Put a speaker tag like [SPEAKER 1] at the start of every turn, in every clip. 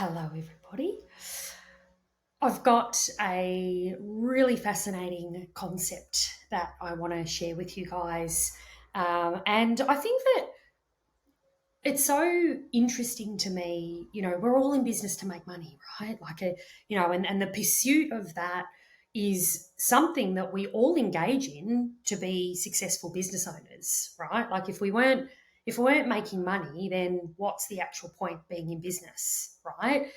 [SPEAKER 1] Hello, everybody. I've got a really fascinating concept that I want to share with you guys. And I think that it's so interesting to me. We're all in business to make money, right? And the pursuit of that is something that we all engage in to be successful business owners, right? Like if we weren't making money, then what's the actual point being in business, right?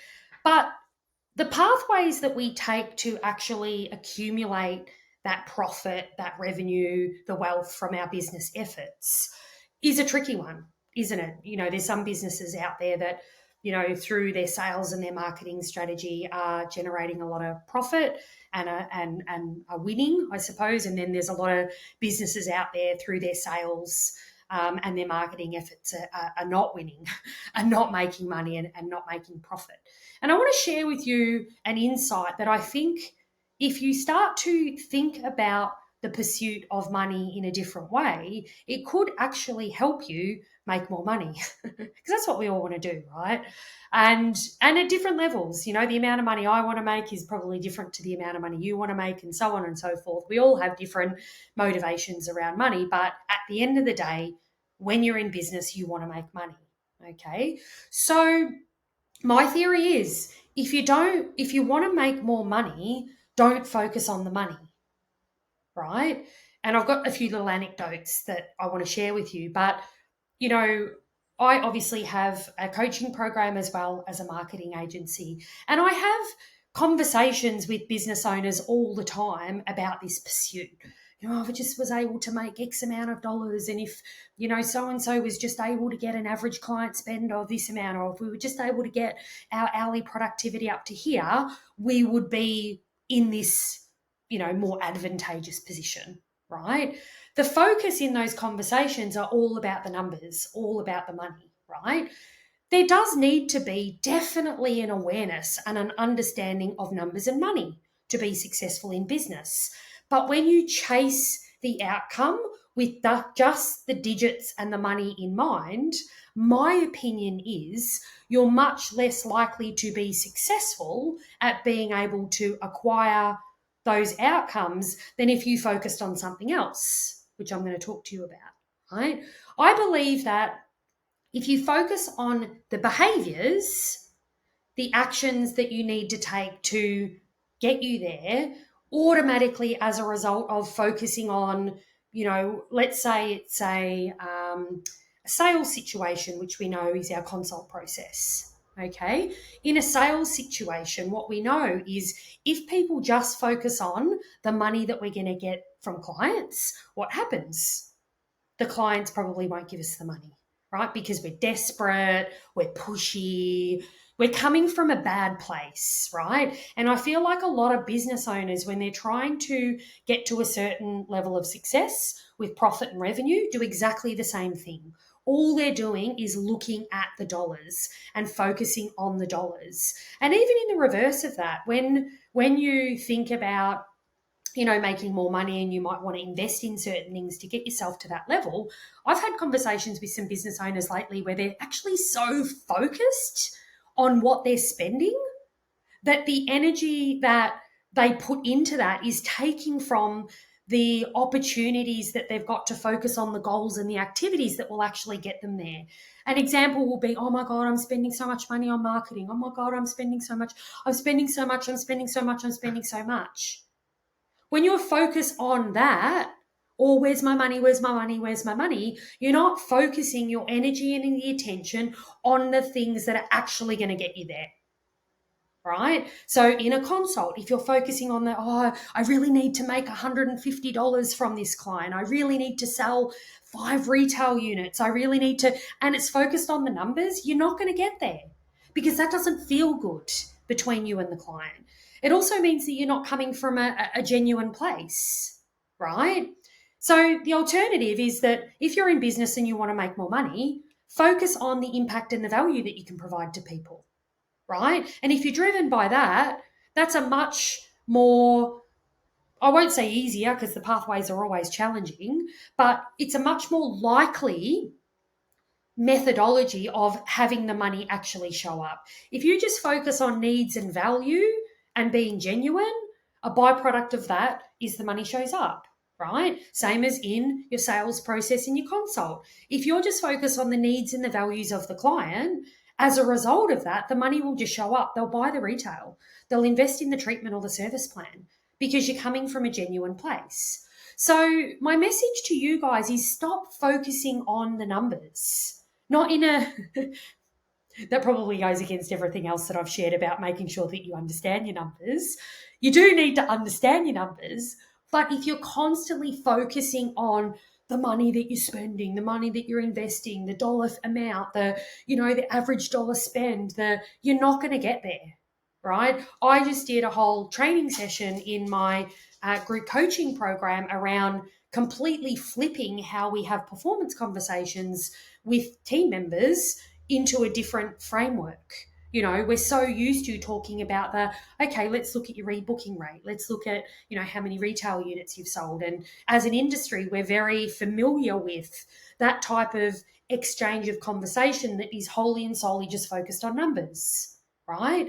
[SPEAKER 1] But the pathways that we take to actually accumulate that profit, that revenue, the wealth from our business efforts is a tricky one, isn't it? There's some businesses out there that, through their sales and their marketing strategy are generating a lot of profit and are winning, I suppose. And then there's a lot of businesses out there through their sales and their marketing efforts are not winning, are not making money and not making profit. And I want to share with you an insight that I think if you start to think about the pursuit of money in a different way, it could actually help you make more money because that's what we all want to do, right? And at different levels, the amount of money I want to make is probably different to the amount of money you want to make, and so on and so forth. We all have different motivations around money, but at the end of the day, when you're in business, you want to make money. Okay. So my theory is if you want to make more money, don't focus on the money, right? And I've got a few little anecdotes that I want to share with you. But, you know, I obviously have a coaching program as well as a marketing agency. And I have conversations with business owners all the time about this pursuit. If I just was able to make X amount of dollars, and if, so and so was just able to get an average client spend of this amount, or if we were just able to get our hourly productivity up to here, we would be in this, more advantageous position, right? The focus in those conversations are all about the numbers, all about the money, right? There does need to be definitely an awareness and an understanding of numbers and money to be successful in business. But when you chase the outcome with just the digits and the money in mind, my opinion is you're much less likely to be successful at being able to acquire those outcomes than if you focused on something else, which I'm going to talk to you about, right? I believe that if you focus on the behaviors, the actions that you need to take to get you there, automatically as a result of focusing on, let's say it's a sales situation, which we know is our consult process. Okay. In a sales situation, what we know is if people just focus on the money that we're going to get from clients, what happens? The clients probably won't give us the money, right? Because we're desperate, we're pushy, we're coming from a bad place, right? And I feel like a lot of business owners, when they're trying to get to a certain level of success with profit and revenue, do exactly the same thing. All they're doing is looking at the dollars and focusing on the dollars. And even in the reverse of that, when you think about making more money and you might want to invest in certain things to get yourself to that level. I've had conversations with some business owners lately where they're actually so focused on what they're spending that the energy that they put into that is taking from the opportunities that they've got to focus on the goals and the activities that will actually get them there. An example will be, oh my God, I'm spending so much money on marketing. Oh my God, I'm spending so much. I'm spending so much. I'm spending so much. I'm spending so much. When you're focused on that, or where's my money, where's my money, where's my money, you're not focusing your energy and the attention on the things that are actually going to get you there, right? So in a consult, if you're focusing on I really need to make $150 from this client, I really need to sell 5 retail units, I really need to, and it's focused on the numbers, you're not going to get there because that doesn't feel good between you and the client. It also means that you're not coming from a genuine place, right? So the alternative is that if you're in business and you want to make more money, focus on the impact and the value that you can provide to people, right? And if you're driven by that, that's a much more, I won't say easier because the pathways are always challenging, but it's a much more likely methodology of having the money actually show up. If you just focus on needs and value and being genuine, a byproduct of that is the money shows up, right? Same as in your sales process in your consult. If you're just focused on the needs and the values of the client, as a result of that, the money will just show up. They'll buy the retail, they'll invest in the treatment or the service plan because you're coming from a genuine place. So, my message to you guys is stop focusing on the numbers. Not in a, that probably goes against everything else that I've shared about making sure that you understand your numbers. You do need to understand your numbers, but if you're constantly focusing on the money that you're spending, the money that you're investing, the dollar amount, the average dollar spend, you're not going to get there, right? I just did a whole training session in my group coaching program around completely flipping how we have performance conversations with team members into a different framework. We're so used to talking about okay, let's look at your rebooking rate. Let's look at, how many retail units you've sold. And as an industry, we're very familiar with that type of exchange of conversation that is wholly and solely just focused on numbers, right?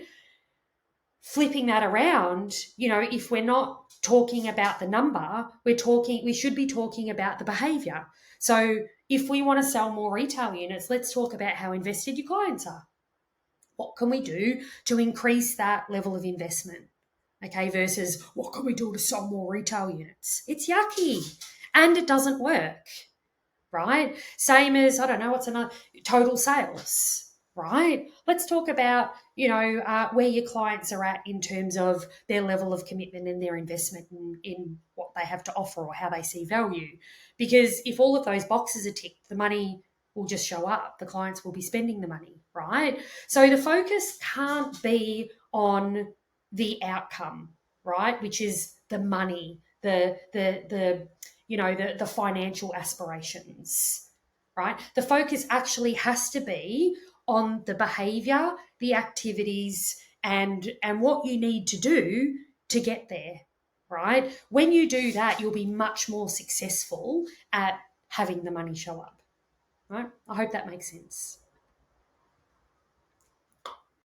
[SPEAKER 1] Flipping that around, if we're not talking about the number, we should be talking about the behavior. So if we want to sell more retail units, let's talk about how invested your clients are. What can we do to increase that level of investment? Okay, versus what can we do to sell more retail units? It's yucky and it doesn't work, right? Same as, I don't know, what's another, total sales, right? Let's talk about, where your clients are at in terms of their level of commitment and their investment in what they have to offer or how they see value. Because if all of those boxes are ticked, the money will just show up. The clients will be spending the money, right? So the focus can't be on the outcome, right? Which is the money, the financial aspirations, right? The focus actually has to be on the behavior, the activities, and what you need to do to get there, right? When you do that, you'll be much more successful at having the money show up, right? I hope that makes sense.